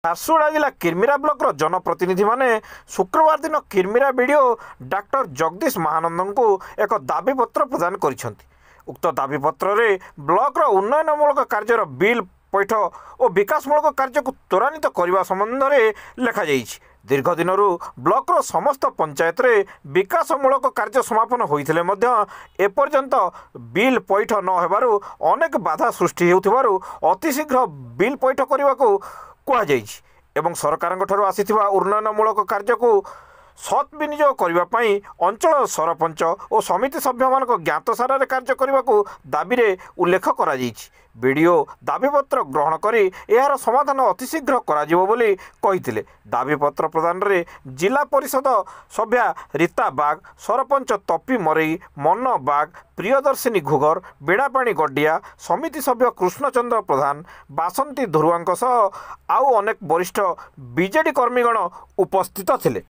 ଝାରସୁଗୁଡ଼ା ଜିଲ୍ଲା କିରମିରା ବ୍ଲକର जनप्रतिनिधि माने शुक्रवार दिन किरमिरा बीडीओ डॉक्टर जगदीश महानंदଙ୍କୁ एक दाबीपत्र प्रदान କରିଛନ୍ତି। उक्त दाबीपत्र रे ब्लॉक उन्नयनमूलक कार्यर बिल पैठ और विकासमूलक कार्य को त्वरान्वित करने संबंध में लिखा जाइछि। दीर्घ दिन ब्लॉक समस्त पंचायत रे विकासमूलक कार्य समापन होइथिले मध्य एपर्यंत बिल पैठ न हेबारु अनेक बाधा सृष्टि हेउथिबारु अतिशीघ्र बिल पैठ करने को कहुଯାଇଛି एवं सरकार आसीथिबा उन्नयनमूलक कार्य को सत् विनियोग करने अंचल सरपंच और समिति सभ्य मान ज्ञातसार कार्य करने को दाबी उल्लेख कर बीडीओ दाबीपत्र ग्रहण करी यार समाधान अतिशीघ्र कहिथिले। दाबीपत्र प्रदान रे जिला परिषद सभ्या रीता बाग, सरपंच तपी मरई, मन बाग, प्रियदर्शिनी घुगर, बीणापाणी गड्डिया, समिति सभ्य कृष्णचंद्र प्रधान, बासंती धुरुआंक सह आउ अनेक वरिष्ठ बीजेडी कर्मीगण उपस्थित थिले।